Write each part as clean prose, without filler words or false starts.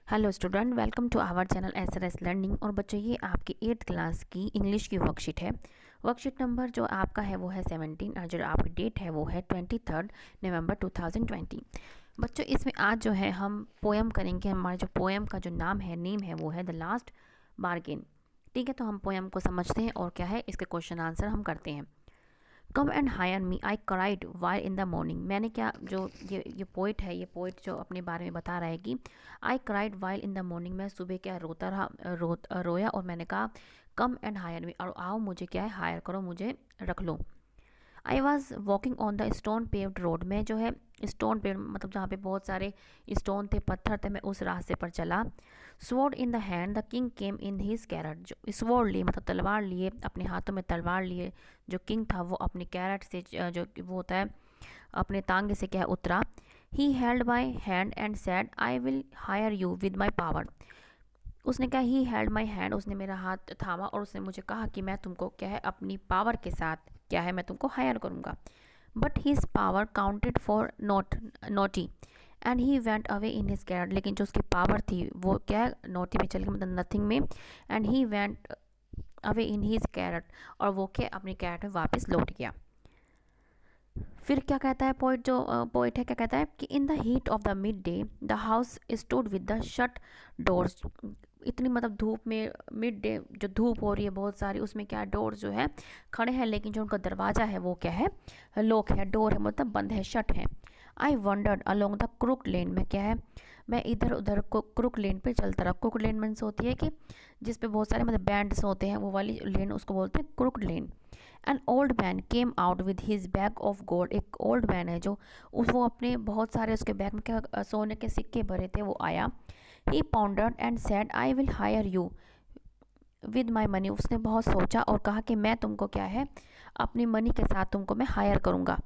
Hello student, welcome to our channel SRS learning. और बच्चों, ये आपकी 8th क्लास की इंग्लिश की वर्कशीट है। वर्कशीट नंबर जो आपका है वो है 17 और जो आपकी डेट है वो है 23 नवंबर 2020। बच्चों, इसमें आज जो है हम पोएम करेंगे। हमारे जो पोएम का जो नेम है वो है द लास्ट बार्गेन। ठीक है, तो हम पोएम को समझते हैं और क्या है इसके क्वेश्चन आंसर हम करते हैं। Come and hire me I cried while in the morning. मैंने क्या, जो ये पोइट है, ये पोइट जो अपने बारे में बता रहा है कि I cried while in the morning, मैं सुबह क्या रोता रहा, रोया और मैंने कहा कम एंड हायर मी, और आओ मुझे क्या है हायर करो, मुझे रख लो। I was walking on the stone paved road, मैं जो है स्टोन पेव्ड मतलब जहाँ पे बहुत सारे स्टोन थे, पत्थर थे, मैं उस रास्ते पर चला। Sword in the hand the king came in his carriage, जो स्वॉर्ड लिए मतलब तलवार लिए, अपने हाथों में तलवार लिए जो किंग था वो अपने कैरेट से जो वो होता है अपने तांगे से क्या उतरा। He held my hand and sad I will hire you with my power. उसने कहा ही हेल्ड माई हैंड, उसने मेरा हाथ थामा और उसने मुझे कहा कि मैं तुमको क्या है अपनी पावर के साथ क्या है मैं तुमको हायर करूँगा। But his power counted for naught and he went away in his carriage, लेकिन जो उसकी पावर थी वो क्या नोटी में चल गई मतलब नथिंग में। And he went away in his carriage, और वो क्या अपने कैरेट में वापस लौट गया। फिर क्या कहता है पोइट, जो पोइट है क्या कहता है कि in the heat of the mid day the house stood with the shut doors. इतनी मतलब धूप में मिड डे जो धूप हो रही है बहुत सारी, उसमें क्या डोर्स जो है खड़े हैं, लेकिन जो उनका दरवाज़ा है वो क्या है लॉक है, डोर है मतलब बंद है, शट है। I wandered along the crook lane, में क्या है मैं इधर उधर को क्रुक लेन पे चलता रहा। क्रुक लेन मीन्स होती है कि जिस पे बहुत सारे मतलब बैंड्स होते हैं, वो वाली लेन उसको बोलते हैं crook lane. An old man came out with his bag of gold, एक ओल्ड मैन है जो वो अपने बहुत सारे उसके बैग में क्या सोने के सिक्के भरे थे वो आया। He pondered and said I will hire you with my money, उसने बहुत सोचा और कहा कि मैं तुमको क्या है अपनी मनी के साथ तुमको मैं हायर करूँगा।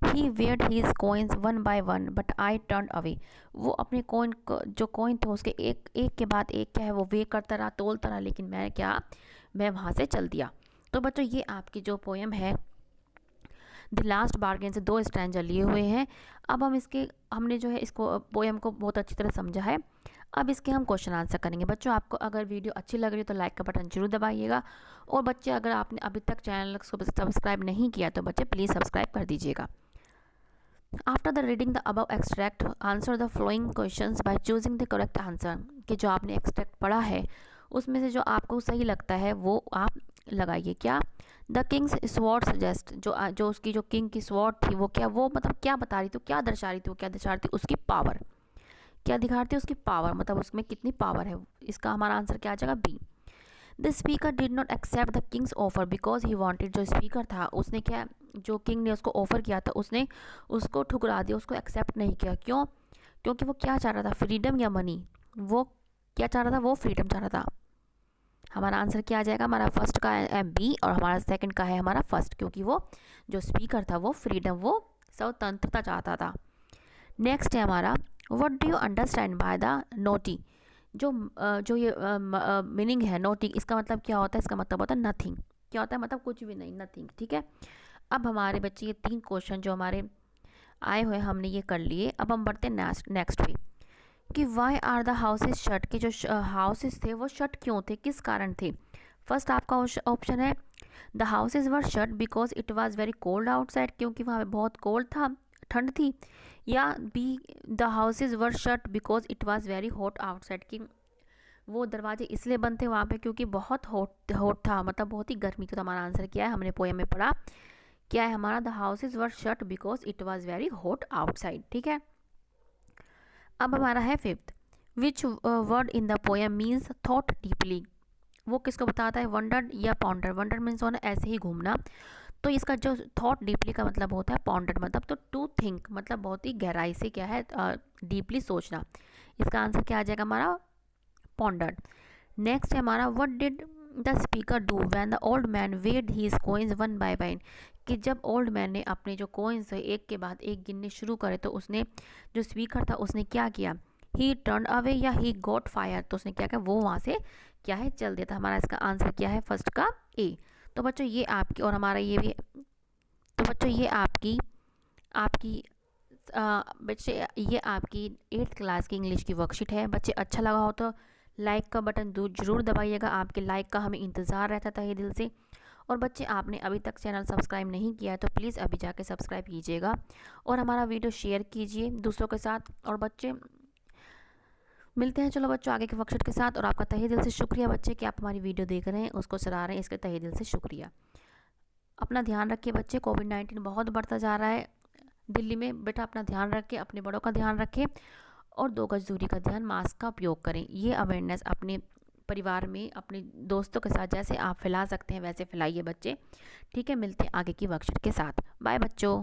He weighed his coins one by one but I turn away, वो अपने कोइन जो कोइन थे उसके एक एक के बाद एक क्या है वो वे करता रहा, तोलता रहा, लेकिन मैं वहाँ से चल दिया। तो बच्चों, ये आपकी जो पोएम है द लास्ट बार्गेन से 2 स्टैंजा लिए हुए हैं। अब हमने जो है इसको पोएम को बहुत अच्छी तरह समझा है। अब इसके हम क्वेश्चन आंसर करेंगे। बच्चों, आपको अगर वीडियो अच्छी लग रही है तो लाइक का बटन जरूर दबाइएगा, और बच्चे अगर आपने अभी तक चैनल को सब्सक्राइब नहीं किया तो बच्चे प्लीज़ सब्सक्राइब कर दीजिएगा। After the reading the above extract answer the flowing questions by choosing the correct answer, कि जो आपने एक्सट्रैक्ट पढ़ा है उसमें से जो आपको सही लगता है वो आप लगाइए। क्या द किंग्स स्वॉर्ड सजेस्ट, जो उसकी जो किंग की स्वॉर्ड थी वो क्या वो मतलब क्या बता रही थी, क्या दर्शा रही थी, वो क्या दर्शा रही थी उसकी पावर, क्या दिखा रही थी उसकी पावर मतलब उसमें कितनी पावर है। इसका हमारा आंसर क्या आ जाएगा B. The speaker did not accept the king's offer because he wanted, जो स्पीकर था उसने क्या, जो किंग ने उसको ऑफर किया था उसने उसको ठुकरा दिया, उसको एक्सेप्ट नहीं किया। क्यों? क्योंकि वो क्या चाह रहा था, फ्रीडम या मनी। वो क्या चाह रहा था, वो फ्रीडम चाह रहा था। हमारा आंसर क्या आ जाएगा, हमारा फर्स्ट का है बी और हमारा सेकंड का है हमारा फर्स्ट, क्योंकि वो जो स्पीकर था वो फ्रीडम, वो स्वतंत्रता चाहता था। नेक्स्ट है हमारा what do you understand by the naughty, जो ये मीनिंग है नोटी, इसका मतलब क्या होता है, इसका मतलब होता है नथिंग। क्या होता है मतलब कुछ भी नहीं, नथिंग। ठीक है, अब हमारे बच्चे ये 3 क्वेश्चन जो हमारे आए हुए हमने ये कर लिए। अब हम बढ़ते हैं नेक्स्ट पे कि why are the houses shut, कि जो हाउसेज थे वो शट क्यों थे, किस कारण थे। फर्स्ट आपका ऑप्शन है the houses were shut because it was very cold outside, क्योंकि वहाँ पे बहुत कोल्ड था, ठंड थी। या be the houses were shut because it was very hot outside, कि वो दरवाजे इसलिए बंद थे वहाँ पे क्योंकि बहुत हॉट था, मतलब बहुत ही गर्मी थी। तो हमारा आंसर क्या है, हमने पोएम में पढ़ा क्या है हमारा, the houses were shut because it was very hot outside. ठीक है, अब हमारा है fifth, which word in the poem means thought deeply, वो किसको बताता है, वंडर या पॉन्डर। वंडर मीन्स होना ऐसे ही घूमना, तो इसका जो थॉट डीपली का मतलब होता है पॉन्डर मतलब, तो टू थिंक मतलब बहुत ही गहराई से क्या है डीपली सोचना। इसका आंसर क्या आ जाएगा हमारा पॉन्डर्ड। नेक्स्ट है हमारा what did the speaker do when the old man weighed his coins one by one, कि जब ओल्ड मैन ने अपने जो कोइंस है एक के बाद एक गिनने शुरू करे तो उसने जो स्पीकर था उसने क्या किया, ही टर्न अवे या ही गॉट फायर, तो उसने क्या किया वो वहाँ से क्या है चल दिया था। हमारा इसका आंसर क्या है फर्स्ट का ए। तो बच्चों ये आपकी और हमारा ये भी, तो बच्चों ये आपकी आपकी बच्चे ये आपकी 8th क्लास की इंग्लिश की वर्कशीट है। बच्चे अच्छा लगा हो तो लाइक का बटन ज़रूर दबाइएगा, आपके लाइक का हमें इंतज़ार रहता था ये दिल से। और बच्चे आपने अभी तक चैनल सब्सक्राइब नहीं किया है तो प्लीज़ अभी जाके सब्सक्राइब कीजिएगा और हमारा वीडियो शेयर कीजिए दूसरों के साथ। और बच्चे मिलते हैं चलो बच्चों आगे के वर्कशीट के साथ। और आपका तहे दिल से शुक्रिया बच्चे कि आप हमारी वीडियो देख रहे हैं, उसको सराह रहे हैं, इसके तहे दिल से शुक्रिया। अपना ध्यान रखिए बच्चे, कोविड-19 बहुत बढ़ता जा रहा है दिल्ली में। बेटा अपना ध्यान रखें, अपने बड़ों का ध्यान रखें और 2 गज दूरी का ध्यान, मास्क का उपयोग करें। ये अवेयरनेस अपने परिवार में, अपने दोस्तों के साथ जैसे आप फैला सकते हैं वैसे फैलाइए बच्चे। ठीक है, मिलते हैं आगे की वर्कशीट के साथ। बाय बच्चों।